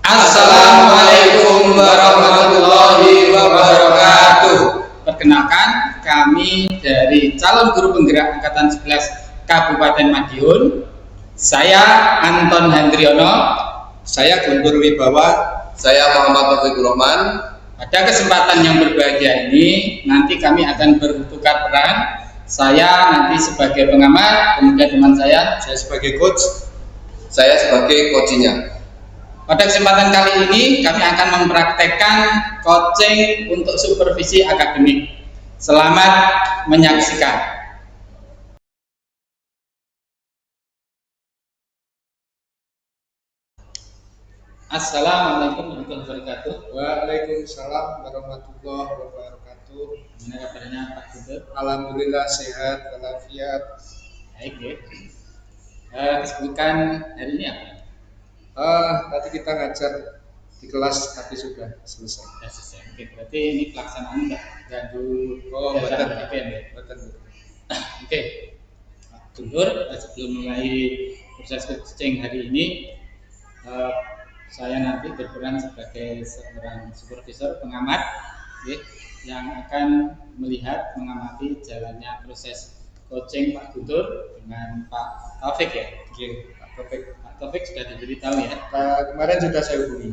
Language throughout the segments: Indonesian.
Assalamualaikum warahmatullahi wabarakatuh. Perkenalkan, kami dari calon guru penggerak Angkatan 11 Kabupaten Madiun. Saya Anton Hendriono. Saya Guntur Wibawa. Saya Muhammad Taufikul Rahman. Pada kesempatan yang berbahagia ini, nanti kami akan bertukar peran. Saya nanti sebagai pengamat, kemudian teman saya sebagai coach. Saya sebagai coachingnya. Pada kesempatan kali ini kami akan mempraktekkan coaching untuk supervisi akademik. Selamat menyaksikan. Assalamualaikum warahmatullahi wabarakatuh. Waalaikumsalam warahmatullahi wabarakatuh. Gimana kabarnya Pak Guntur? Alhamdulillah sehat walafiat. Baik ya. Kesibukan hari ini apa? Tadi kita ngajar di kelas tapi sudah selesai. Sudah selesai. Oke, berarti ini pelaksanaan enggak ganggu betul. KPM ya? Betul. Oke. Pak Guntur, sebelum mulai proses coaching hari ini, saya nanti berperan sebagai seorang supervisor pengamat yang akan melihat mengamati jalannya proses coaching Pak Guntur dengan Pak Taufik ya. Pak Taufik sudah diberitahu ya. Kemarin sudah saya hubungi.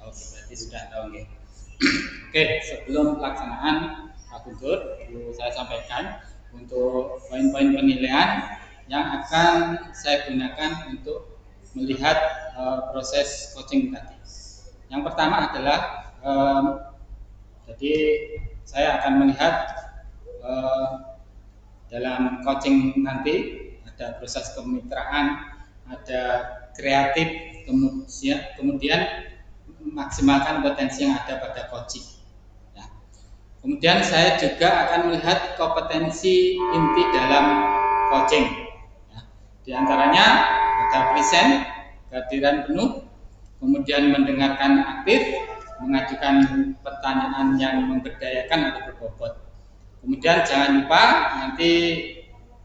Oke, berarti sudah tahu ya. Oke, sebelum pelaksanaan Pak Guntur, perlu saya sampaikan untuk poin-poin penilaian yang akan saya gunakan untuk melihat proses coaching tadi. Yang pertama adalah jadi saya akan melihat dalam coaching nanti ada proses kemitraan, ada kreatif, kemudian maksimalkan potensi yang ada pada coaching. Ya. Kemudian saya juga akan melihat kompetensi inti dalam coaching. Ya. Di antaranya ada present, kehadiran penuh, kemudian mendengarkan aktif, mengajukan pertanyaan yang memberdayakan atau berbobot. Kemudian jangan lupa nanti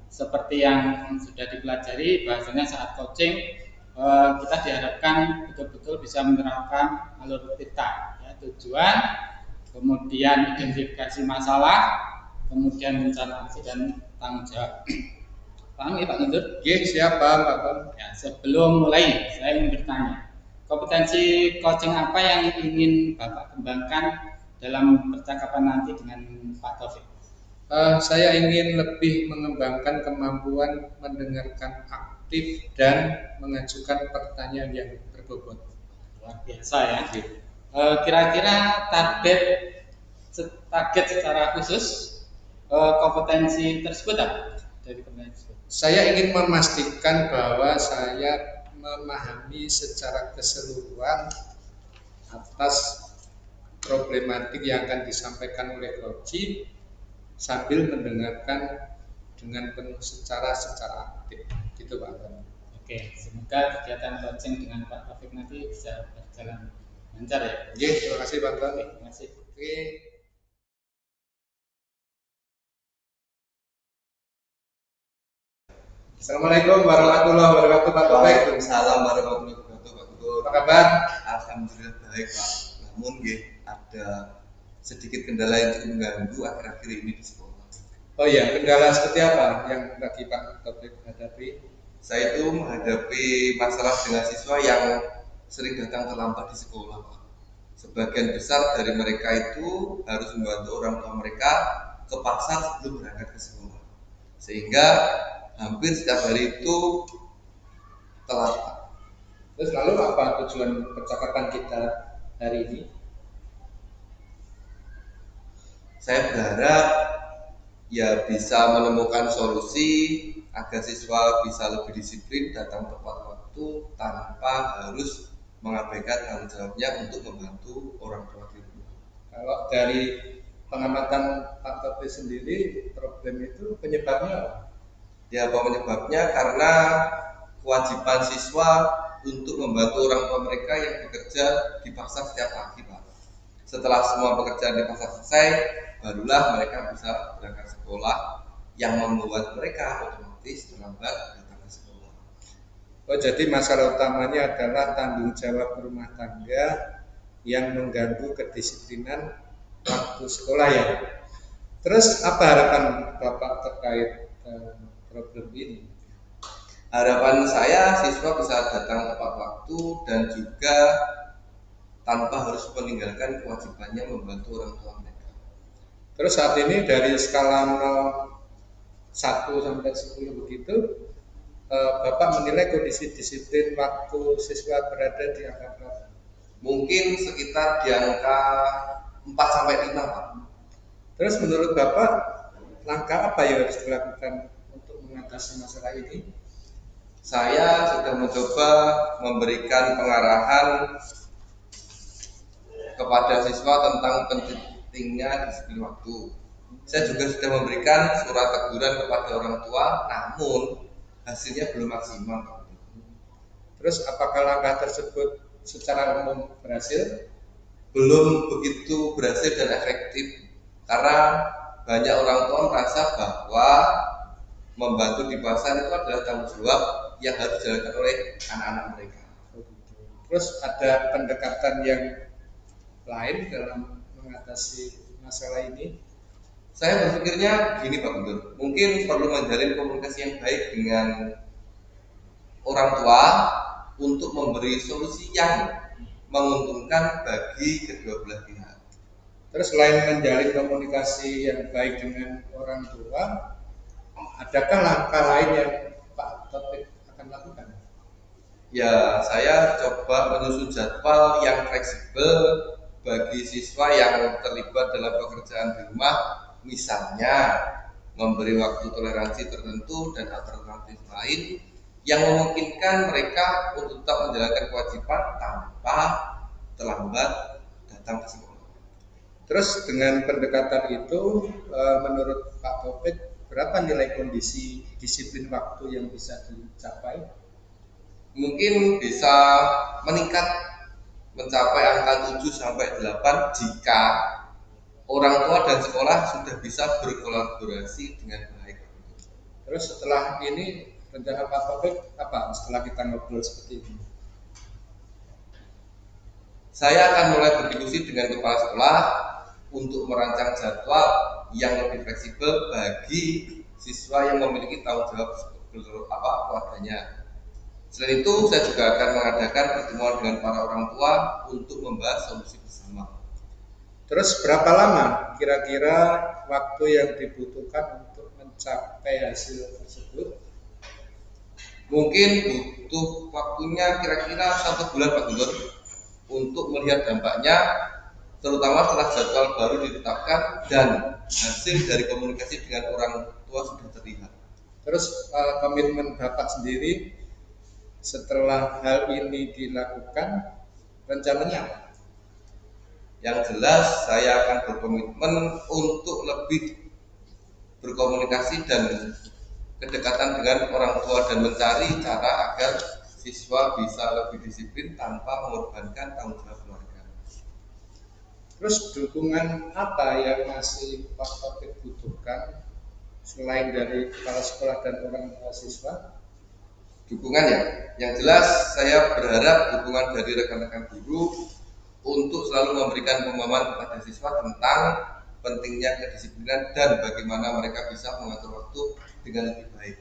seperti yang sudah dipelajari, bahasanya saat coaching kita diharapkan betul-betul bisa menerapkan alur kita, ya, tujuan, kemudian identifikasi masalah, kemudian rencana aksi dan tanggung jawab. Paham ya Pak Guntur? Siap Pak. Ya, sebelum mulai saya ingin bertanya, kompetensi coaching apa yang ingin Bapak kembangkan dalam percakapan nanti dengan Pak Taufik? Saya ingin lebih mengembangkan kemampuan mendengarkan aktif dan mengajukan pertanyaan yang berbobot. Luar biasa ya. Kira-kira target secara khusus kompetensi tersebut apa? Dari kompetensi? Saya ingin memastikan bahwa saya memahami secara keseluruhan atas problematik yang akan disampaikan oleh coach sambil mendengarkan dengan penuh secara aktif, gitu Pak. Oke, semoga kegiatan coaching dengan Pak Taufik nanti bisa berjalan lancar ya. Terima kasih Pak. Terima kasih. Assalamualaikum warahmatullahi wabarakatuh Pak Taufik. Waalaikumsalam warahmatullahi wabarakatuh Pak Guntur. Apa kabar? Alhamdulillah baik Pak. Namun ada sedikit kendala yang cukup mengganggu akhir-akhir ini di sekolah. Oh iya, kendala seperti apa yang lagi Pak Taufik hadapi? Saya itu menghadapi masalah dengan siswa yang sering datang terlambat di sekolah Pak. Sebagian besar dari mereka itu harus membantu orang tua mereka ke pasar sebelum berangkat ke sekolah, sehingga hampir setiap hari itu telat Pak. Terus lalu apa tujuan percakapan kita hari ini? Saya berharap ya bisa menemukan solusi agar siswa bisa lebih disiplin datang tepat waktu tanpa harus mengabaikan tanggung jawabnya untuk membantu orang tua di rumah. Kalau dari pengamatan Pak Taufik sendiri, problem itu penyebabnya apa? Ya, penyebabnya karena kewajiban siswa untuk membantu orang tua mereka yang bekerja di pasar setiap pagi Pak. Setelah semua pekerjaan di pasar selesai, barulah mereka bisa berangkat sekolah, yang membuat mereka otomatis terlambat datang ke sekolah. Oh, jadi masalah utamanya adalah tanggung jawab rumah tangga yang mengganggu kedisiplinan waktu sekolah ya. Terus apa harapan Bapak terkait problem ini? Harapan saya siswa bisa datang tepat waktu dan juga tanpa harus meninggalkan kewajibannya membantu orang tua mereka. Terus saat ini dari skala 1 sampai 10 begitu, Bapak menilai kondisi disiplin waktu siswa berada di angka berapa? Mungkin sekitar di angka 4 sampai 5, Pak. Terus menurut Bapak, langkah apa yang harus dilakukan untuk mengatasi masalah ini? Saya sudah mencoba memberikan pengarahan kepada siswa tentang pentingnya disiplin waktu. Saya juga sudah memberikan surat teguran kepada orang tua, namun hasilnya belum maksimal. Terus apakah langkah tersebut secara umum berhasil? Belum begitu berhasil dan efektif karena banyak orang tua merasa bahwa membantu di pasar itu adalah tanggung jawab yang harus dijalankan oleh anak-anak mereka. Terus ada pendekatan yang lain dalam mengatasi masalah ini? Saya berpikirnya gini Pak Guntur, mungkin perlu menjalin komunikasi yang baik dengan orang tua untuk memberi solusi yang menguntungkan bagi kedua belah pihak. Terus selain menjalin komunikasi yang baik dengan orang tua, adakah langkah lain yang Pak Taufik akan lakukan? Ya, saya coba menyusun jadwal yang fleksibel bagi siswa yang terlibat dalam pekerjaan di rumah, misalnya memberi waktu toleransi tertentu dan alternatif lain yang memungkinkan mereka untuk tetap menjalankan kewajiban tanpa terlambat datang ke sekolah. Terus dengan pendekatan itu, menurut Pak Taufik, berapa nilai kondisi disiplin waktu yang bisa dicapai? Mungkin bisa meningkat mencapai angka 7 sampai 8 jika orang tua dan sekolah sudah bisa berkolaborasi dengan baik. Terus setelah ini rencana Pak Taufik apa setelah kita ngobrol seperti ini? Saya akan mulai berdiskusi dengan kepala sekolah untuk merancang jadwal yang lebih fleksibel bagi siswa yang memiliki tanggung jawab keluarganya. Selain itu, saya juga akan mengadakan pertemuan dengan para orang tua untuk membahas solusi bersama. Terus berapa lama kira-kira waktu yang dibutuhkan untuk mencapai hasil tersebut? Mungkin butuh waktunya kira-kira 1 bulan Pak Guntur untuk melihat dampaknya, terutama setelah jadwal baru ditetapkan dan hasil dari komunikasi dengan orang tua sudah terlihat. Terus komitmen Bapak sendiri setelah hal ini dilakukan, rencananya apa? Yang jelas saya akan berkomitmen untuk lebih berkomunikasi dan kedekatan dengan orang tua dan mencari cara agar siswa bisa lebih disiplin tanpa mengorbankan tanggung jawab keluarga. Terus dukungan apa yang masih Pak Taufik butuhkan selain dari kepala sekolah dan orang tua siswa? Dukungan ya, yang jelas saya berharap dukungan dari rekan-rekan guru untuk selalu memberikan pemahaman kepada siswa tentang pentingnya kedisiplinan dan bagaimana mereka bisa mengatur waktu dengan lebih baik.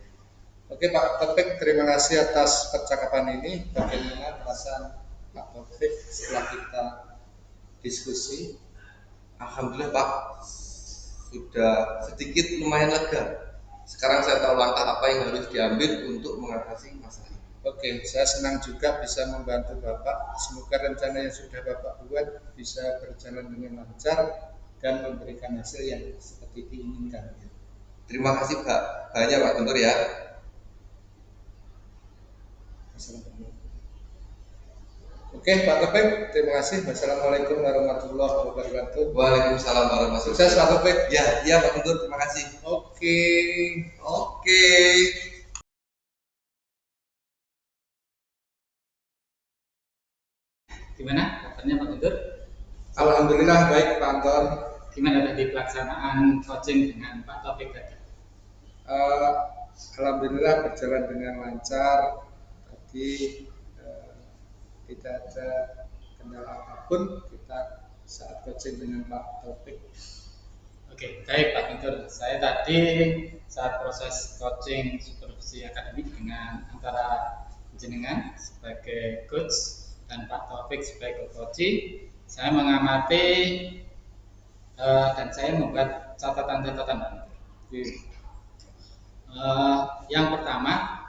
Oke Pak Taufik, terima kasih atas percakapan ini. Bagaimana perasaan Pak Taufik setelah kita diskusi? Alhamdulillah Pak, sudah sedikit lumayan lega. Sekarang saya tahu langkah apa yang harus diambil untuk mengatasi masalah ini. Oke, saya senang juga bisa membantu Bapak. Semoga rencana yang sudah Bapak buat bisa berjalan dengan lancar dan memberikan hasil yang seperti diinginkan. Terima kasih Pak, banyak Pak Guntur ya. Oke Pak Taufik, terima kasih. Wassalamualaikum warahmatullahi wabarakatuh. Waalaikumsalam warahmatullahi wabarakatuh. Sukses Pak Taufik. Ya Pak Guntur, terima kasih. Oke. Gimana kabarnya Pak Guntur? Alhamdulillah baik Pak Anton. Gimana tadi pelaksanaan coaching dengan Pak Taufik tadi? Alhamdulillah berjalan dengan lancar. Tadi Jadi eh, tidak ada kendala apapun kita saat coaching dengan Pak Taufik. Oke, baik Pak Guntur. Saya tadi saat proses coaching supervisi akademik dengan antara jenengan sebagai coach dan Pak Taufik sebagai coach, saya mengamati dan saya membuat catatan-catatan Pak Guntur. Yang pertama,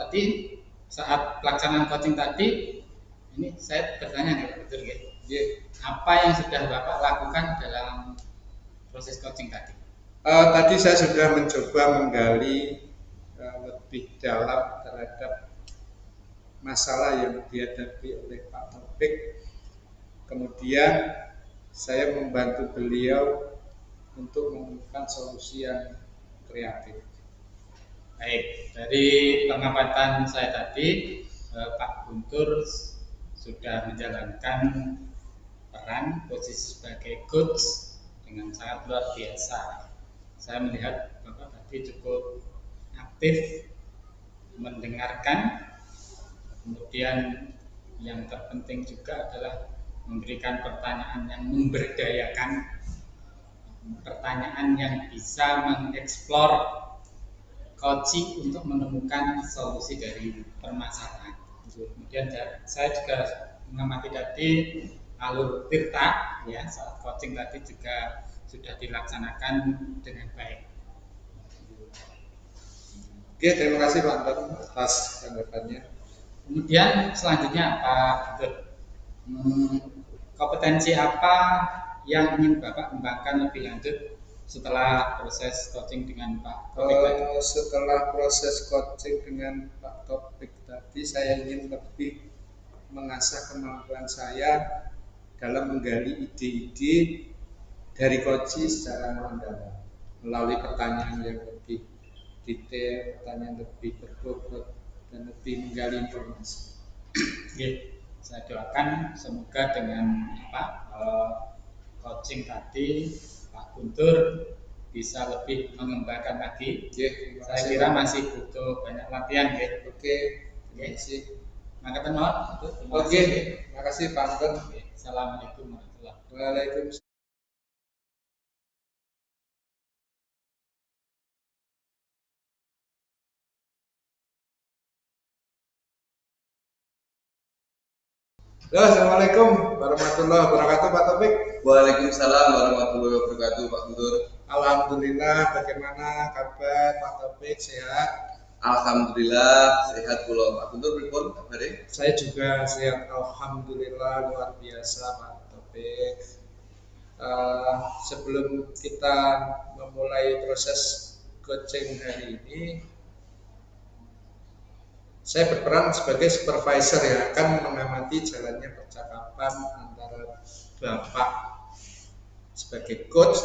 tadi saat pelaksanaan coaching tadi, ini saya bertanya nih Pak Guntur, apa yang sudah Bapak lakukan dalam proses coaching tadi? Tadi saya sudah mencoba menggali lebih dalam terhadap masalah yang dihadapi oleh Pak Taufik. Kemudian saya membantu beliau untuk menemukan solusi yang kreatif. Baik, dari pengamatan saya tadi, Pak Guntur sudah menjalankan peran posisi sebagai coach dengan sangat luar biasa. Saya melihat Bapak tadi cukup aktif mendengarkan, kemudian yang terpenting juga adalah memberikan pertanyaan yang memberdayakan, pertanyaan yang bisa mengeksplor coaching untuk menemukan solusi dari permasalahan. Kemudian saya juga mengamati tadi alur tirta ya saat coaching tadi juga sudah dilaksanakan dengan baik. Oke, terima kasih Pak Anton atas tanggapannya. Kemudian selanjutnya Pak Guntur, kompetensi apa yang ingin Bapak kembangkan lebih lanjut setelah proses coaching dengan Pak Taufik tadi? Setelah proses coaching dengan Pak Taufik tadi, saya ingin lebih mengasah kemampuan saya dalam menggali ide-ide dari coaching secara mendalam melalui pertanyaan yang lebih detail, pertanyaan lebih berbobot dan lebih menggali informasi. Saya doakan semoga dengan coaching tadi Pak Guntur bisa lebih mengembangkan lagi. Saya kira masih butuh banyak latihan. Oke, terima kasih. Maka teman, Oke, terima kasih Pak Anton. Assalamualaikum warahmatullahi wabarakatuh. Waalaikumsalam. Halo, Assalamualaikum warahmatullahi wabarakatuh Pak Taufik. Waalaikumsalam warahmatullahi wabarakatuh Pak Guntur. Alhamdulillah, bagaimana kabar Pak Taufik, sehat? Alhamdulillah sehat kula Pak Guntur, pripun kabare? Saya juga sehat, alhamdulillah, luar biasa Pak Taufik. Sebelum kita memulai proses coaching hari ini, saya berperan sebagai supervisor yang akan mengamati jalannya percakapan antara Bapak sebagai coach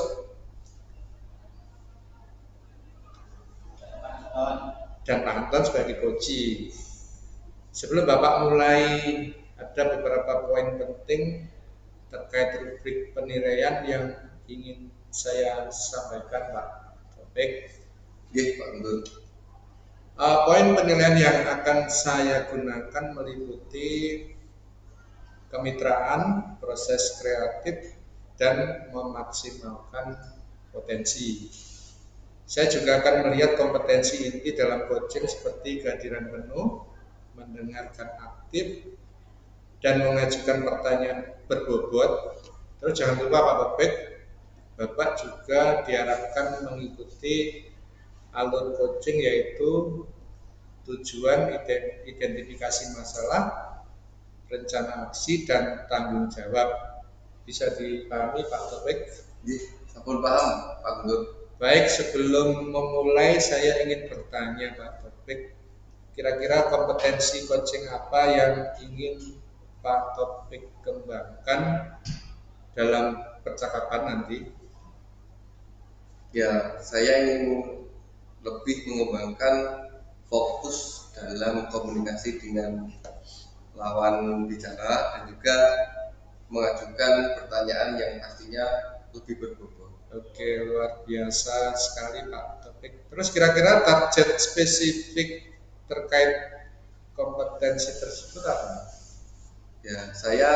dan Pak Anton sebagai coach. Sebelum Bapak mulai, ada beberapa poin penting terkait rubrik penilaian yang ingin saya sampaikan Pak Taufik. Nggih Pak Guntur. Poin penilaian yang akan saya gunakan meliputi kemitraan, proses kreatif, dan memaksimalkan potensi. Saya juga akan melihat kompetensi inti dalam coaching seperti kehadiran penuh, mendengarkan aktif, dan mengajukan pertanyaan berbobot. Terus jangan lupa Pak Taufik, Bapak juga diharapkan mengikuti alur coaching yaitu tujuan, identifikasi masalah, rencana aksi, dan tanggung jawab. Bisa dipahami Pak Taufik? Nggih, sampun paham Pak Guntur. Baik, sebelum memulai saya ingin bertanya Pak Taufik, kira-kira kompetensi coaching apa yang ingin Pak Taufik kembangkan dalam percakapan nanti? Ya, saya ingin lebih mengembangkan fokus dalam komunikasi dengan lawan bicara dan juga mengajukan pertanyaan yang pastinya lebih berbobot. Oke, luar biasa sekali Pak Taufik. Terus kira-kira target spesifik terkait kompetensi tersebut apa? Ya, saya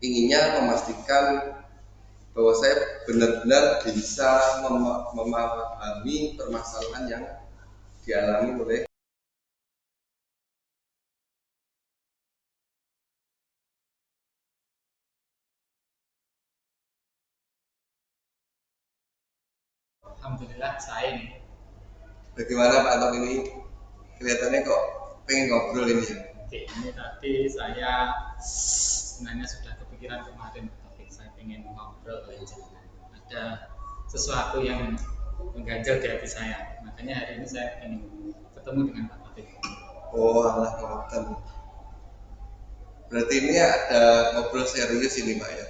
inginnya memastikan bahwa saya benar-benar bisa memahami permasalahan yang dialami oleh. Alhamdulillah saya ini. Bagaimana Pak Anton ini? Kelihatannya kok pengen ngobrol ini. Oke, ini tadi saya sebenarnya sudah kepikiran kemarin topik saya pengen ngobrol aja. Ada sesuatu yang mengganjal di hati saya. Makanya hari ini saya ingin ketemu dengan Pak Taufik. Oh, alah ngoten. Berarti ini ada ngobrol serius ini Pak ya.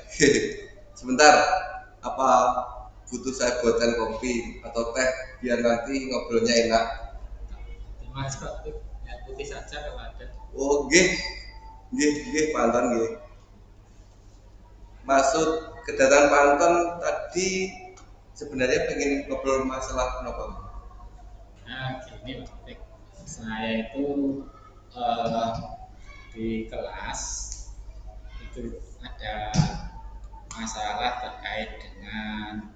Sebentar, apa butuh saya buatkan kopi atau teh biar nanti ngobrolnya enak? Mas Pak Taufik, ya putih saja kalau ada. Oh, nggih. Nggih, Pak Anton nggih. Maksud kedatangan Pak Anton tadi sebenarnya pengen ngobrol masalah kenapa? Nah, gini Pak Taufik, saya itu di kelas itu ada masalah terkait dengan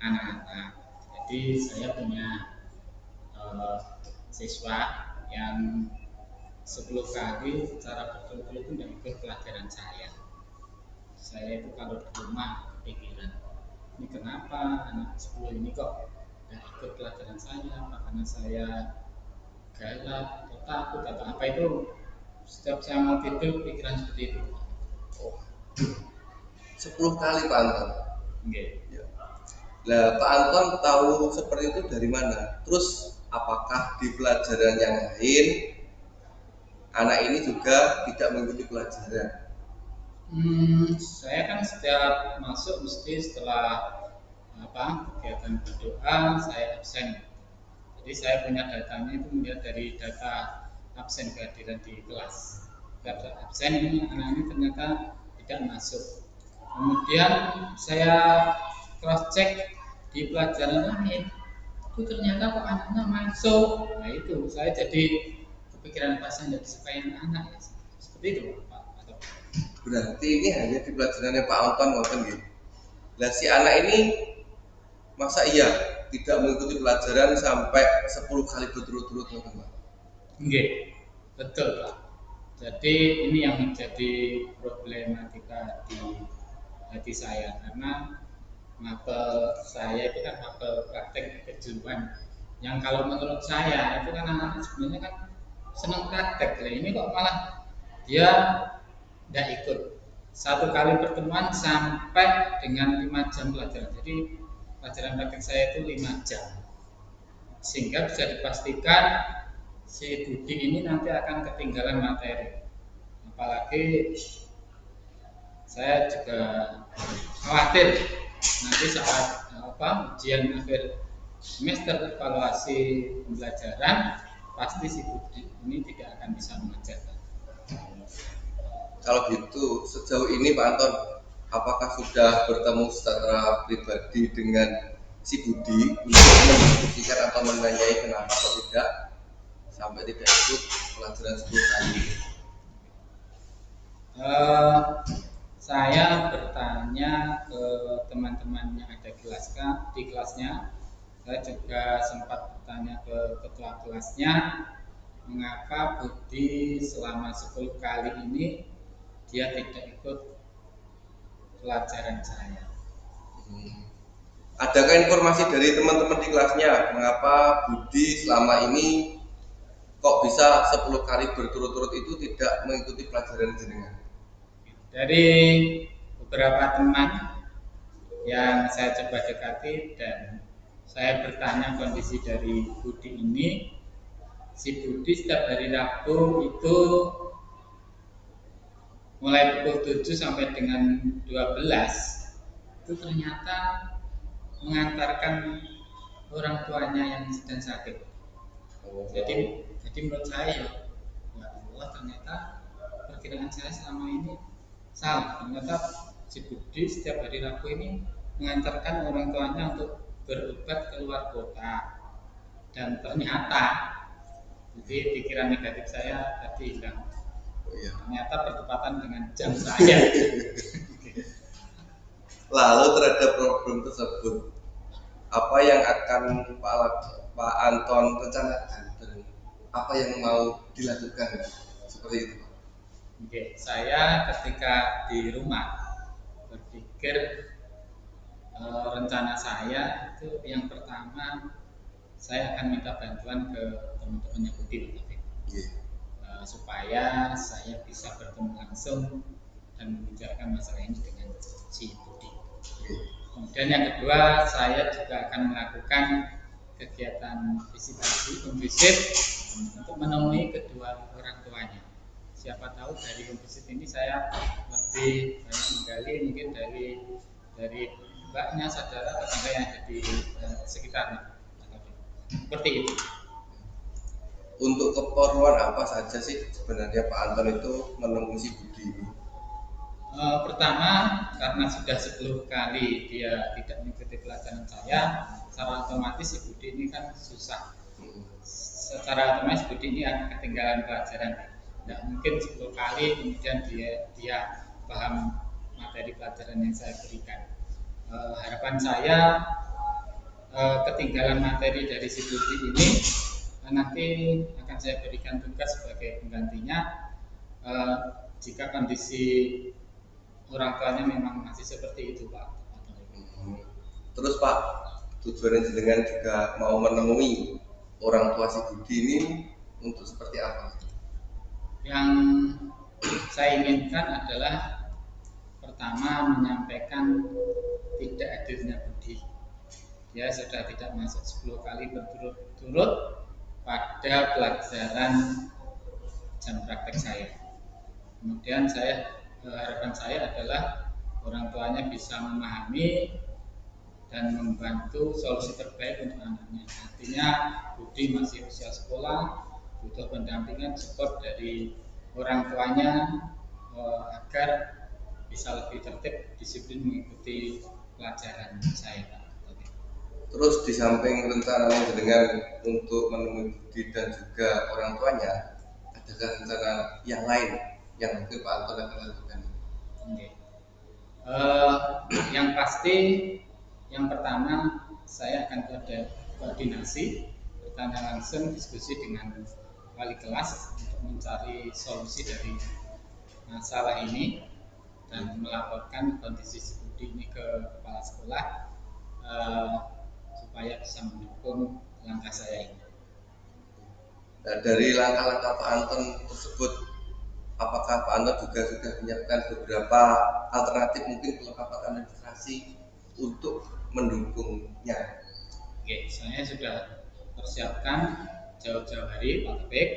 anak-anak. Jadi saya punya eh, siswa yang 10 kali secara berturut-turut itu tidak ikut pelajaran saya. Saya itu kalau di rumah kepikiran, ini kenapa anak 10 ini kok tidak ikut pelajaran saya? Apa karena saya galak atau takut atau apa itu? Setiap saya mau tidur pikiran seperti itu. Oh, 10 kali Pak Anton. Okay. Ya. Lah Pak Anton tahu seperti itu dari mana? Terus apakah di pelajaran yang lain anak ini juga tidak mengikuti pelajaran? Saya kan setiap masuk mesti setelah kegiatan berdoa saya absen. Jadi saya punya datanya itu melihat dari data absen kehadiran di kelas. Data absen ini anak ini ternyata tidak masuk. Kemudian saya cross check di pelajaran lain, itu ternyata kok anaknya masuk. Nah itu saya jadi kepikiran pasang jadi disukai anak ya. Seperti itu Pak. Berarti ini hanya di pelajarannya Pak Anton ngoten gitu. Lah si anak ini masa iya tidak mengikuti pelajaran sampai 10 kali berturut-turut ngoten Pak? Nggih, betul Pak. Jadi ini yang menjadi problematika di hati saya karena mapel saya itu kan mapel praktek kejuruan yang kalau menurut saya itu kan anak sebenarnya kan senang praktek. Nah, ini kok malah dia tidak ikut. Satu kali pertemuan sampai dengan 5 jam pelajaran. Jadi pelajaran praktek saya itu 5 jam. Sehingga bisa dipastikan si Budi ini nanti akan ketinggalan materi. Apalagi saya juga khawatir nanti saat ujian akhir semester evaluasi pembelajaran pasti si Budi ini tidak akan bisa mengajarkan. Kalau gitu sejauh ini Pak Anton apakah sudah bertemu secara pribadi dengan si Budi untuk mendiskusikan atau menanyai kenapa kok tidak sampai tidak ikut pelajaran 10 kali? Saya bertanya ke teman-teman yang ada di kelasnya. Saya juga sempat bertanya ke ketua kelasnya, mengapa Budi selama 10 kali ini dia tidak ikut pelajaran saya. Adakah informasi dari teman-teman di kelasnya mengapa Budi selama ini kok bisa 10 kali berturut-turut itu tidak mengikuti pelajaran jenengan? Dari beberapa teman yang saya coba dekati dan saya bertanya kondisi dari Budi ini, si Budi setiap hari Rabu itu mulai pukul 7 sampai dengan 12 itu ternyata mengantarkan orang tuanya yang sedang sakit. Jadi menurut saya ya Allah ternyata perkiraan saya selama ini salah. Ternyata si Budi setiap hari Rabu ini mengantarkan orang tuanya untuk berobat ke luar kota dan ternyata Jadi pikiran negatif saya tadi hilang. Oh iya. Ternyata bertepatan dengan jam saya. Lalu terhadap problem tersebut, apa yang akan Pak Anton rencanakan dan apa yang mau dilakukan seperti itu, Pak? Oke, saya ketika di rumah berpikir rencana saya itu yang pertama saya akan minta bantuan ke teman-temannya Budi Pak Taufik. Supaya saya bisa bertemu langsung dan membicarakan masalah ini dengan si Budi. Kemudian yang kedua, saya juga akan melakukan kegiatan visitasi, home visit untuk menemui kedua orang tuanya. Siapa tahu dari home visit ini saya lebih banyak menggali mungkin dari mbaknya, saudara, tetangga yang ada di sekitarnya. Seperti itu. Untuk keperluan apa saja sih sebenarnya Pak Anton itu menemui si Budi ini? Pertama, karena sudah 10 kali dia tidak mengikuti pelajaran saya, secara otomatis si Budi ini kan susah. Secara otomatis Budi ini akan ketinggalan pelajaran. Tidak mungkin 10 kali kemudian dia paham materi pelajaran yang saya berikan. Harapan saya ketinggalan materi dari si Budi ini nanti akan saya berikan tugas sebagai penggantinya jika kondisi orang tuanya memang masih seperti itu, Pak. Terus Pak, tujuan jenengan juga mau menemui orang tua si Budi ini untuk seperti apa? Yang saya inginkan adalah pertama menyampaikan tidak hadirnya Budi. Dia sudah tidak masuk 10 kali berturut-turut pada pelajaran jam praktek saya. Kemudian harapan saya adalah orang tuanya bisa memahami dan membantu solusi terbaik untuk anaknya. Artinya Budi masih usia sekolah, butuh pendampingan support dari orang tuanya agar bisa lebih tertib, disiplin mengikuti pelajaran saya. Terus di samping rencana jenengan untuk menemui Budi dan juga orang tuanya, adakah rencana yang lain yang mungkin Pak Anton akan lakukan? Yang pasti, yang pertama saya akan koordinasi, bertanya langsung, diskusi dengan wali kelas untuk mencari solusi dari masalah ini dan melaporkan kondisi Budi ini ke kepala sekolah supaya bisa mendukung langkah saya ini. Nah, dari langkah-langkah Pak Anton tersebut, apakah Pak Anton juga sudah menyiapkan beberapa alternatif mungkin kelengkapan administrasi untuk mendukungnya? Oke, saya sudah persiapkan jauh-jauh hari Pak Taufik.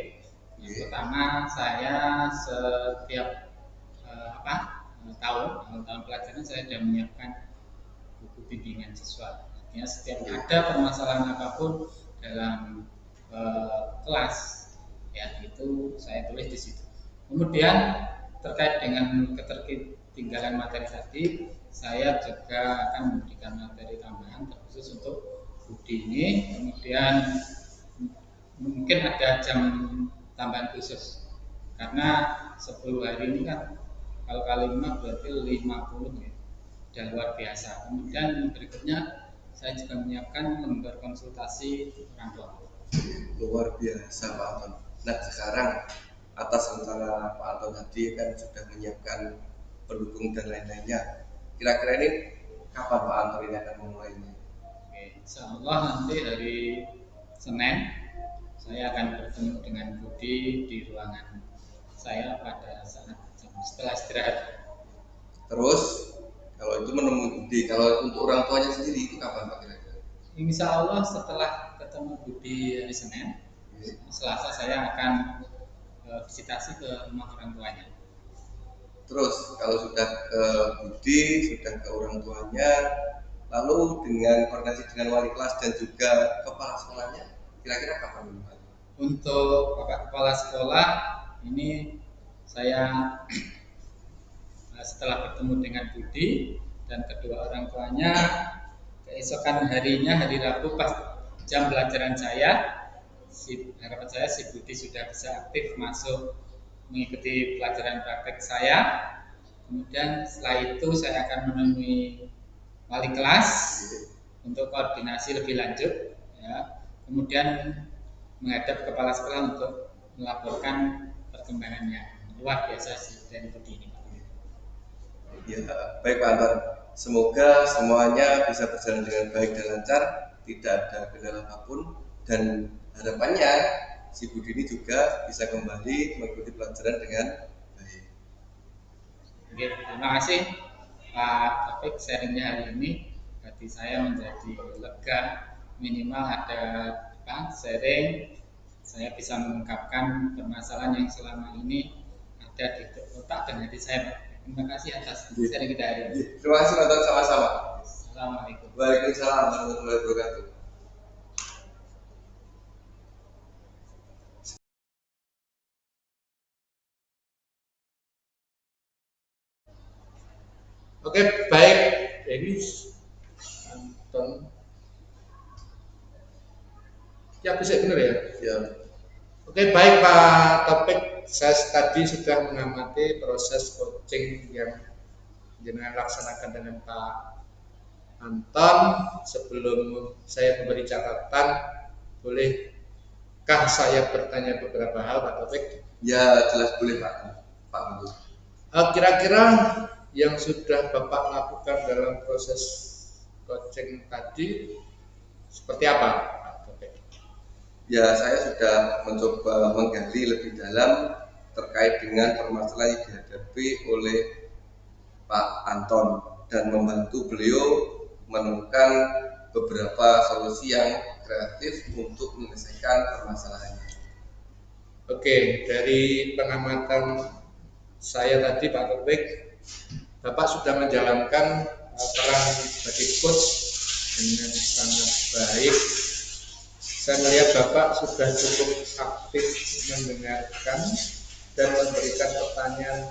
Yang pertama, saya setiap tahun pelajaran saya sudah menyiapkan buku bimbingan siswa. Artinya setiap ada permasalahan apapun dalam kelas, ya itu saya tulis di situ. Kemudian terkait dengan ketertinggalan materi tadi, saya juga akan memberikan materi tambahan terkhusus untuk Budi ini. Kemudian mungkin ada jam tambahan khusus karena 10 hari ini kan kalau kali 5 berarti 50 ya, udah luar biasa. Kemudian berikutnya saya juga menyiapkan lembar konsultasi orang tua. Luar biasa Pak Anton. Nah sekarang atas rencana Pak Anton tadi kan sudah menyiapkan pendukung dan lain-lainnya. Kira-kira ini kapan Pak Anton ini akan memulainya? Oke, insya Allah nanti hari Senin saya akan bertemu dengan Budi di ruangan saya pada saat setelah istirahat. Terus kalau itu menemui Budi, kalau untuk orang tuanya sendiri itu kapan Pak kira-kira? Insya Allah setelah ketemu Budi hari Senin, Selasa saya akan visitasi ke rumah orang tuanya. Terus kalau sudah ke Budi, sudah ke orang tuanya, lalu dengan koordinasi dengan wali kelas dan juga kepala sekolahnya, kira-kira kapan Pak? Untuk Bapak Kepala Sekolah ini saya setelah bertemu dengan Budi dan kedua orang tuanya, keesokan harinya hari Rabu pas jam pelajaran saya harapan saya si Budi sudah bisa aktif masuk mengikuti pelajaran praktek saya. Kemudian setelah itu saya akan menemui wali kelas untuk koordinasi lebih lanjut, ya. Kemudian menghadap kepala sekolah untuk melaporkan perkembangannya. Luar biasa sih dari Budi ini, Pak. Ya, baik Pak Anton. Semoga semuanya bisa berjalan dengan baik dan lancar, tidak ada kendala apapun, dan harapannya si Budi ini juga bisa kembali mengikuti pelajaran dengan baik. Oke, terima kasih Pak Taufik sharingnya hari ini. Hati saya menjadi lega, minimal ada sharing. Saya bisa mengungkapkan permasalahan yang selama ini ada di otak dan hati saya, Pak. Terima kasih atas sharing kita hari ini. Terima kasih Pak Anton, sama-sama. Assalamualaikum. Waalaikumsalam warahmatullahi wabarakatuh. Oke, baik. Jadi Anton. Ya bisa benar ya? Ya. Oke, baik Pak Topik. Saya tadi sudah mengamati proses coaching yang jenengan laksanakan dengan Pak Anton. Sebelum saya memberi catatan, bolehkah saya bertanya beberapa hal Pak Topik? Ya, jelas boleh Pak. Pak Guru. Kira-kira yang sudah Bapak lakukan dalam proses coaching tadi seperti apa Pak Topik? Ya, saya sudah mencoba menggali lebih dalam terkait dengan permasalahan yang dihadapi oleh Pak Anton dan membantu beliau menemukan beberapa solusi yang kreatif untuk menyelesaikan permasalahannya. Oke, dari pengamatan saya tadi Pak Topik, Bapak sudah menjalankan peran sebagai coach dengan sangat baik. Saya melihat Bapak sudah cukup aktif mendengarkan dan memberikan pertanyaan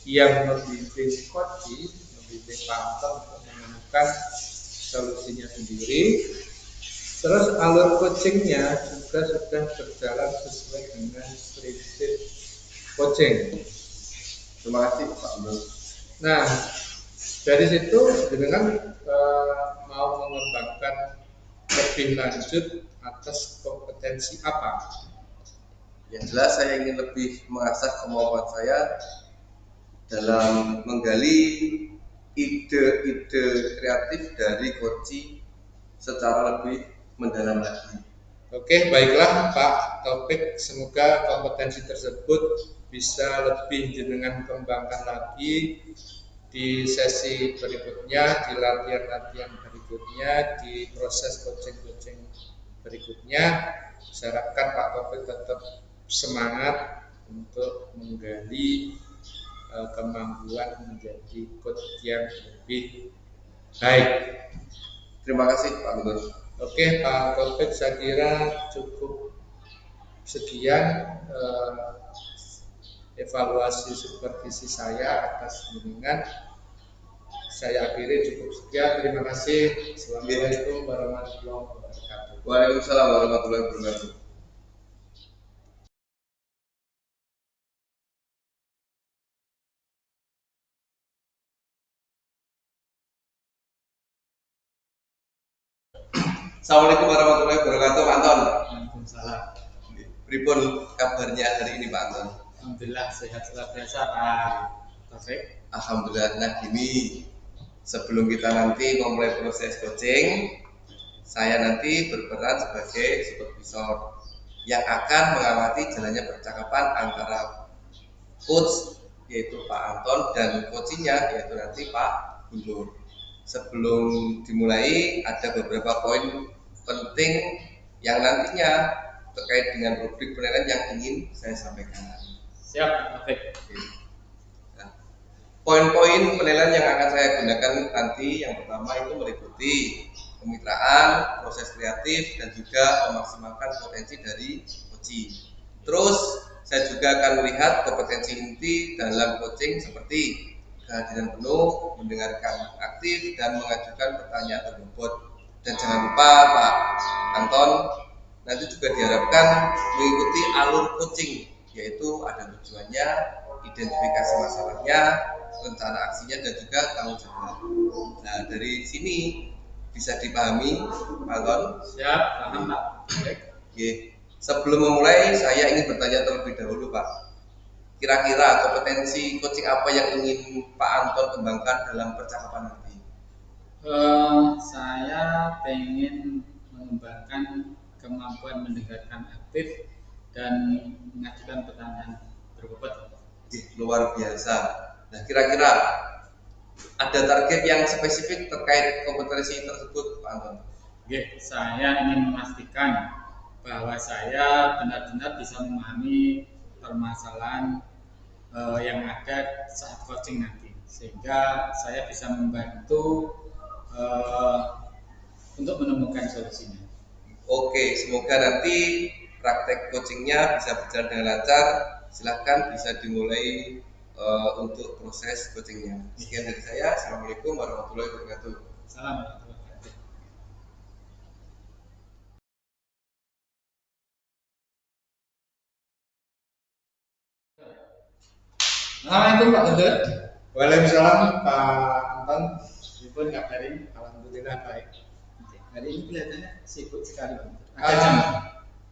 yang membimbing coach, membimbing Pak Anton untuk menemukan solusinya sendiri. Terus alur coachingnya juga sudah berjalan sesuai dengan prinsip coaching. Terima kasih Pak Guru. Nah, dari situ dengan mau mengembangkan lebih lanjut atas kompetensi apa? Yang jelas saya ingin lebih mengasah kemampuan saya dalam menggali ide-ide kreatif dari coaching secara lebih mendalam lagi. Oke, baiklah Pak Taufik, semoga kompetensi tersebut bisa lebih jenengan kembangkan lagi di sesi berikutnya, di latihan-latihan berikutnya, di proses coaching-coaching berikutnya. Saya harapkan Pak Taufik tetap semangat untuk menggali kemampuan menjadi coach yang lebih baik. Terima kasih Pak Gubernur. Oke Pak Taufik, saya kira cukup sekian evaluasi supervisi saya atas bimbingan. Saya akhiri cukup sekian. Terima kasih. Assalamualaikum warahmatullahi wabarakatuh. Waalaikumsalam warahmatullahi wabarakatuh. Assalamualaikum warahmatullahi wabarakatuh, Pak Anton. Waalaikumsalam. Pripun kabarnya hari ini Pak Anton? Alhamdulillah sehat luar biasa Pak Taufik. Alhamdulillah. Nah gini, sebelum kita nanti memulai proses coaching, saya nanti berperan sebagai supervisor yang akan mengamati jalannya percakapan antara coach yaitu Pak Anton dan coachingnya yaitu nanti Pak Guntur. Sebelum dimulai ada beberapa poin penting yang nantinya terkait dengan rubrik penilaian yang ingin saya sampaikan. Siap Pak Taufik. Nah, poin-poin penilaian yang akan saya gunakan nanti yang pertama itu meliputi kemitraan, proses kreatif, dan juga memaksimalkan potensi dari coaching. Terus saya juga akan melihat kompetensi inti dalam coaching seperti kehadiran penuh, mendengarkan aktif, dan mengajukan pertanyaan berbobot. Dan jangan lupa Pak Anton nanti juga diharapkan mengikuti alur coaching, yaitu ada tujuannya, identifikasi masalahnya, rencana aksinya, dan juga tanggung jawab. Nah, dari sini bisa dipahami, Pak Anton? Siap, paham Pak. Oke. Sebelum memulai, saya ingin bertanya terlebih dahulu, Pak. Kira-kira kompetensi coaching apa yang ingin Pak Anton kembangkan dalam percakapan nanti? Saya pengen mengembangkan kemampuan mendengarkan aktif dan mengajukan pertanyaan berbobot. Luar biasa. Nah, kira-kira ada target yang spesifik terkait kompetensi tersebut, Pak Anton? Saya ingin memastikan bahwa saya benar-benar bisa memahami permasalahan yang ada saat coaching nanti, sehingga saya bisa membantu untuk menemukan solusinya. Oke, semoga nanti praktek coachingnya bisa berjalan dengan lancar. Silahkan bisa dimulai untuk proses coachingnya. Sekian dari saya. Assalamualaikum warahmatullahi wabarakatuh. Salam warahmatullahi wabarakatuh. Assalamualaikum Pak Guntur. Waalaikumsalam Pak Anton. Ibu kabarin. Alhamdulillah baik. Hari ini kelihatannya sibuk sekali Pak. Ada jam.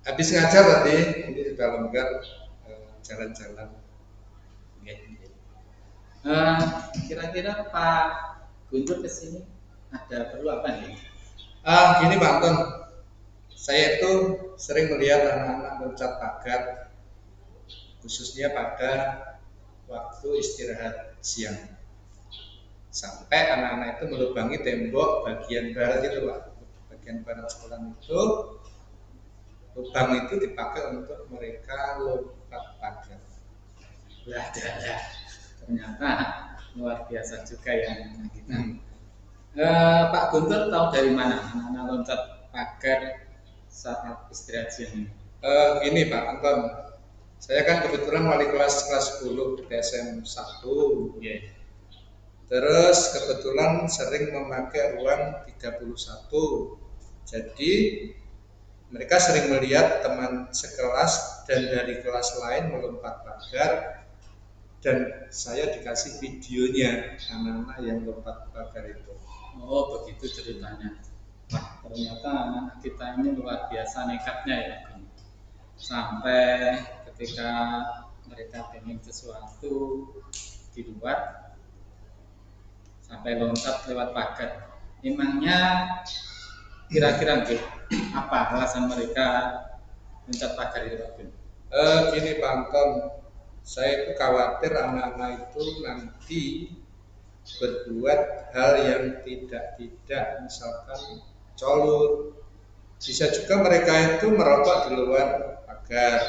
Habis ngajar tadi, ini sudah longgar jalan-jalan. Kira-kira Pak Guntur kesini ada perlu apa nih? Gini Pak Anton, saya itu sering melihat anak-anak loncat pagar, khususnya pada waktu istirahat siang. Sampai anak-anak itu melubangi tembok bagian barat itu Pak, bagian barat sekolah itu. Lubang itu dipakai untuk mereka lompat pagar. Ya, ternyata luar biasa juga yang kita. Pak Guntur tahu dari mana anak-anak loncat pagar saat istirahat siang ini? Gini Pak Anton, saya kan kebetulan wali kelas 10 TSM 1. Yeah. Terus kebetulan sering memakai ruang 31. Jadi mereka sering melihat teman sekelas dan dari kelas lain melompat pagar, dan saya dikasih videonya anak-anak yang lompat pagar itu. Oh begitu ceritanya. Wah ternyata anak kita ini luar biasa nekatnya ya. Sampai ketika mereka ingin sesuatu di luar, sampai loncat lewat pagar. Emangnya kira-kira apa alasan mereka loncat pagar itu Pak Gun? Gini Pak Anton, saya itu khawatir anak-anak itu nanti berbuat hal yang tidak, misalkan colur. Bisa juga mereka itu merokok di luar pagar.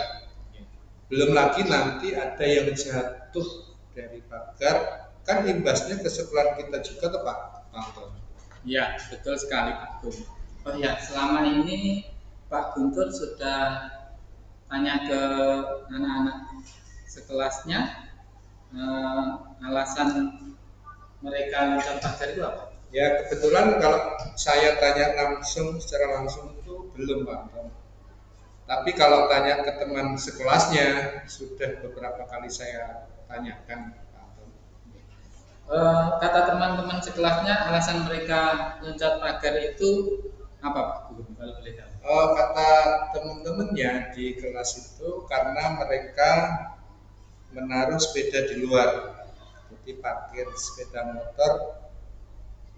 Belum lagi nanti ada yang jatuh dari pagar, kan imbasnya ke sekolah kita juga tuh Pak Anton. Ya betul sekali Pak Gun. Oh ya, selama ini Pak Guntur sudah tanya ke anak-anak sekelasnya alasan mereka loncat pagar itu apa? Ya kebetulan kalau saya tanya secara langsung itu belum Pak Anton. Tapi kalau tanya ke teman sekelasnya sudah beberapa kali saya tanyakan Pak Anton. Kata teman-teman sekelasnya alasan mereka loncat pagar itu apa Pak Gun kalau boleh tahu? Kata teman-temannya di kelas itu karena mereka menaruh sepeda di luar, jadi parkir sepeda motor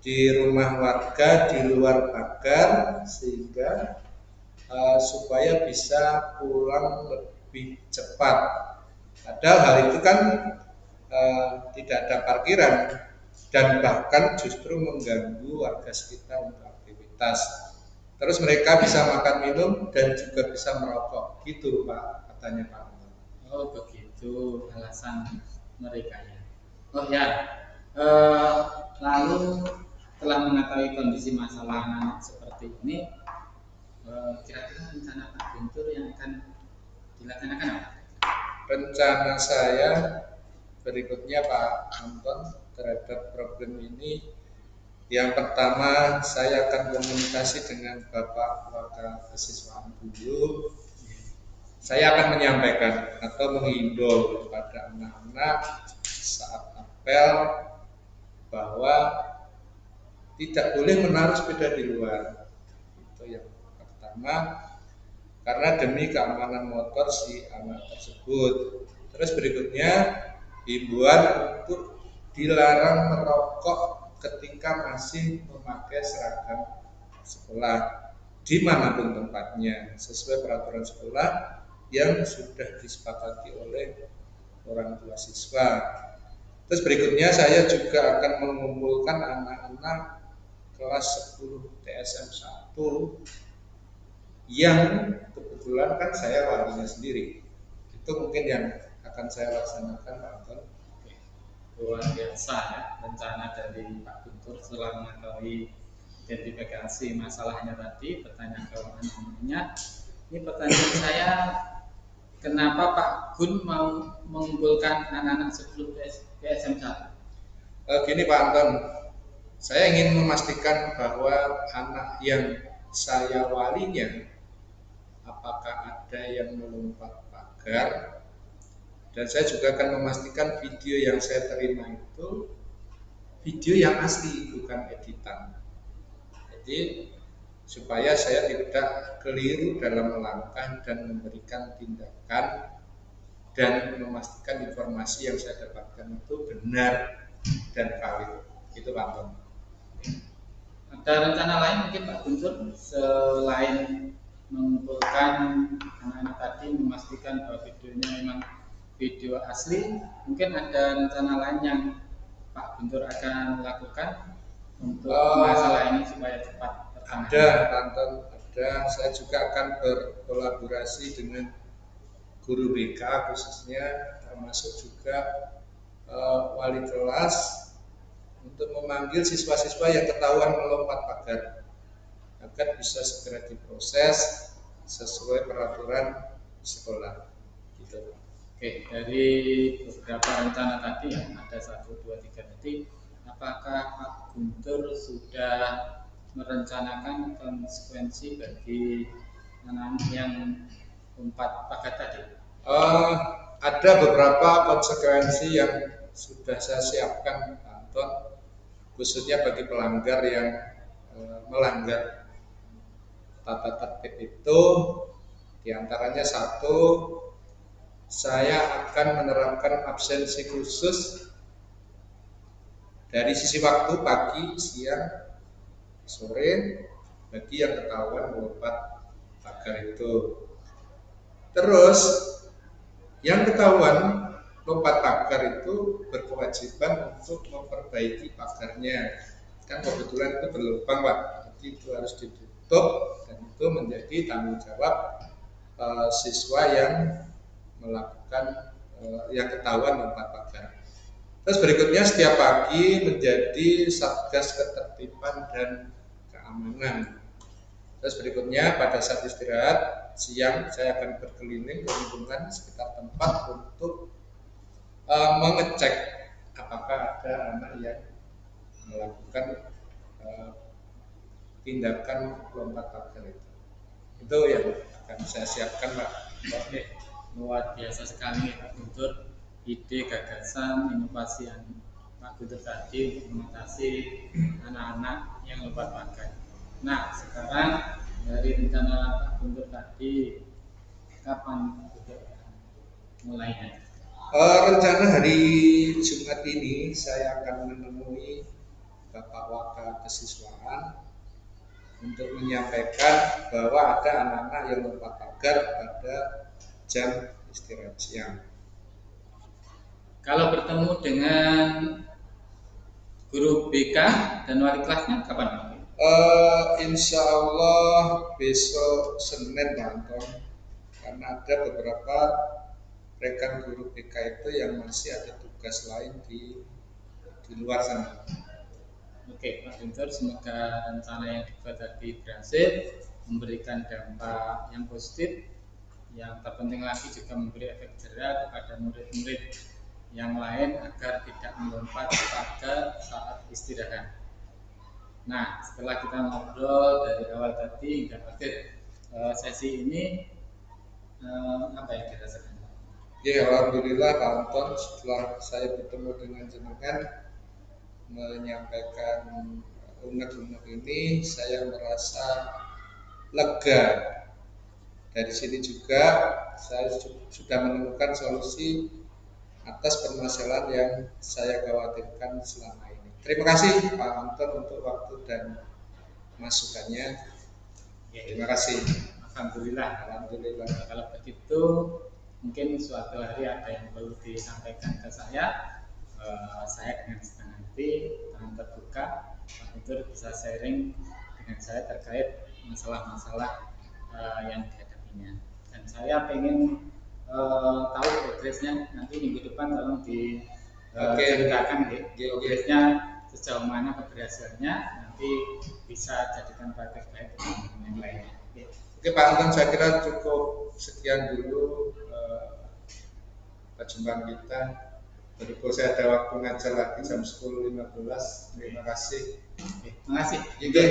di rumah warga di luar pagar, sehingga supaya bisa pulang lebih cepat. Padahal hal itu kan tidak ada parkiran dan bahkan justru mengganggu warga sekitar untuk aktivitas. Terus mereka bisa makan minum dan juga bisa merokok, gitu Pak, katanya Pak. Oh begitu alasan mereka ya. Oh ya, lalu telah mengetahui kondisi masalah anak seperti ini, kira-kira rencana Pak Guntur yang akan dilaksanakan apa? Rencana saya berikutnya Pak Anton terhadap problem ini, Yang pertama, saya akan komunikasi dengan Bapak Wakakesiswaan dulu. Saya akan menyampaikan atau menghimbau kepada anak-anak saat apel bahwa tidak boleh menaruh sepeda di luar. Itu yang pertama, karena demi keamanan motor si anak tersebut. Terus berikutnya, himbauan untuk dilarang merokok ketika masih memakai seragam sekolah dimanapun tempatnya sesuai peraturan sekolah yang sudah disepakati oleh orang tua siswa. Terus berikutnya saya juga akan mengumpulkan anak-anak kelas 10 TSM 1 yang kebetulan kan saya walinya sendiri. Itu mungkin yang akan saya laksanakan Pak Anton. Luar biasa ya rencana dari Pak Guntur setelah mengetahui identifikasi masalahnya tadi, pertanyaan ke anak-anaknya. Ini pertanyaan saya, kenapa Pak Gun mau mengumpulkan anak-anak sebelum PSM 1? Gini Pak Anton, saya ingin memastikan bahwa anak yang saya walinya, apakah ada yang melompat pagar, dan saya juga akan memastikan video yang saya terima itu video yang asli, bukan editan. Jadi supaya saya tidak keliru dalam melangkah dan memberikan tindakan dan memastikan informasi yang saya dapatkan itu benar dan valid. Itu Pak Anton. Ada rencana lain mungkin Pak Guntur selain mengumpulkan anak-anak tadi, memastikan bahwa videonya memang video asli, mungkin ada rencana lain yang Pak Guntur akan lakukan untuk masalah ini supaya cepat tertangani? Ada Pak Anton, ada. Saya juga akan berkolaborasi dengan guru BK khususnya, termasuk juga wali kelas untuk memanggil siswa-siswa yang ketahuan melompat pagar agar bisa segera diproses sesuai peraturan sekolah. Gitu. Oke, dari beberapa rencana tadi ya, ada 1, 2, 3 tadi, apakah Pak Guntur sudah merencanakan konsekuensi bagi anak-anak yang lompat pagar tadi? Ada beberapa konsekuensi yang sudah saya siapkan, Anton, khususnya bagi pelanggar yang melanggar tata tertib itu. Diantaranya satu, saya akan menerapkan absensi khusus dari sisi waktu pagi, siang, sore bagi yang ketahuan melompat pagar itu. Terus yang ketahuan lompat pagar itu berkewajiban untuk memperbaiki pagarnya. Kan kebetulan itu berlubang Pak, jadi itu harus ditutup dan itu menjadi tanggung jawab siswa yang melakukan yang ketahuan lompat pagar. Terus berikutnya setiap pagi menjadi satgas ketertiban dan keamanan. Terus berikutnya pada saat istirahat siang saya akan berkeliling ke lingkungan sekitar tempat untuk mengecek apakah ada anak yang melakukan tindakan lompat pagar itu. Itu yang akan saya siapkan Pak. Oke, luar biasa sekali Pak Guntur, ide, gagasan, inovasi yang Pak Guntur tadi untuk mengatasi anak-anak yang lompat pagar. Nah, sekarang dari rencana Pak Guntur tadi, kapan Pak Guntur mulainya? Rencana hari Jumat ini saya akan menemui Bapak Wakakesiswaan untuk menyampaikan bahwa ada anak-anak yang lompat pagar pada jam istirahat siang. Kalau bertemu dengan guru BK dan wali kelasnya kapan Pak? Insya Allah besok Senin Pak Anton, karena ada beberapa rekan guru BK itu yang masih ada tugas lain di luar sana. Oke, Pak Guntur, semoga rencana yang dibuat tadi berhasil memberikan dampak yang positif. Yang terpenting lagi juga memberi efek jerah kepada murid-murid yang lain agar tidak melompat pagar saat istirahat. Nah, setelah kita ngobrol dari awal tadi hingga akhir sesi ini, apa yang dirasakan? Ya, alhamdulillah Pak Anton, setelah saya bertemu dengan jenengan menyampaikan unek-unek ini, saya merasa lega. Dari sini juga saya sudah menemukan solusi atas permasalahan yang saya khawatirkan selama ini. Terima kasih Pak Anton untuk waktu dan masukannya. Ya, Terima kasih. Alhamdulillah. Alhamdulillah. Kalau begitu, mungkin suatu hari ada yang perlu disampaikan ke saya dengan senang hati, dengan terbuka, Pak Guntur bisa sharing dengan saya terkait masalah-masalah yang dihadapinya. Dan saya pengen tahu progresnya nanti minggu depan, tolong diceritakan progresnya sejauh mana keberhasilannya, nanti bisa jadikan praktek baik dengan yang lainnya. Oke Pak Anton, saya kira cukup sekian dulu perjumpaan kita. Berikut saya ada waktu ngajar lagi jam 10.15. Terima kasih. Terima kasih. Oke,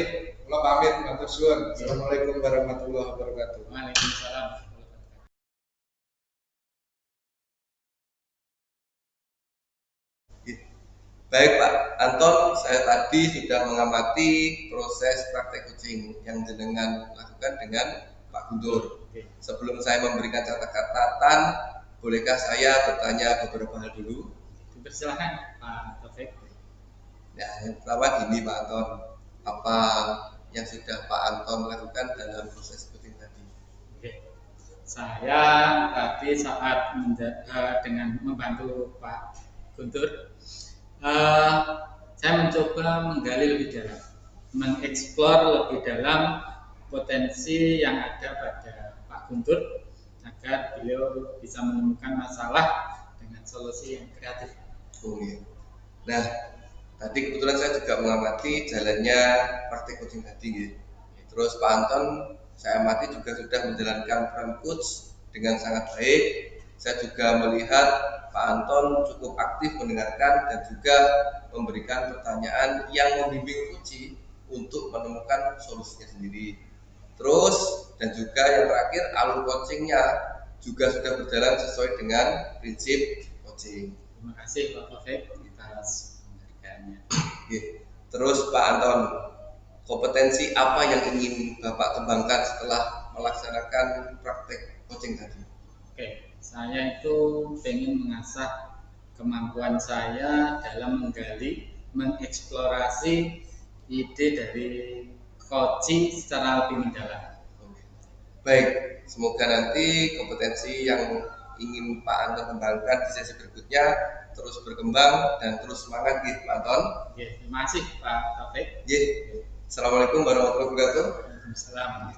kalau pamit, matur suwun. Assalamualaikum warahmatullahi wabarakatuh. Waalaikumsalam. Baik Pak Anton, saya tadi sudah mengamati proses praktek coaching yang jenengan lakukan dengan Pak Guntur. Sebelum saya memberikan catatan, bolehkah saya bertanya beberapa hal dulu? Dipersilakan Pak Taufik. Ya, yang pertama gini Pak Anton, apa yang sudah Pak Anton lakukan dalam proses coaching tadi? Saya tadi saat dengan membantu Pak Guntur, saya mencoba menggali lebih dalam, mengeksplor lebih dalam potensi yang ada pada Pak Guntur agar beliau bisa menemukan masalah dengan solusi yang kreatif. Nah, tadi kebetulan saya juga mengamati jalannya praktek coaching tadi. Terus Pak Anton saya amati juga sudah menjalankan peran coach dengan sangat baik. Saya juga melihat Pak Anton cukup aktif mendengarkan dan juga memberikan pertanyaan yang membimbing coach untuk menemukan solusinya sendiri. Terus dan juga yang terakhir alur coachingnya juga sudah berjalan sesuai dengan prinsip coaching. Terima kasih Pak Taufik atas penghargaannya. Terus Pak Anton, kompetensi apa yang ingin Bapak kembangkan setelah melaksanakan praktek coaching tadi? Saya itu ingin mengasah kemampuan saya dalam menggali, mengeksplorasi ide dari coaching secara lebih mendalam. Baik, semoga nanti kompetensi yang ingin Pak Anton kembangkan di sesi berikutnya terus berkembang dan terus semangat gitu Pak Anton. Terima kasih Pak Taufik. Assalamualaikum warahmatullahi wabarakatuh. Waalaikumsalam.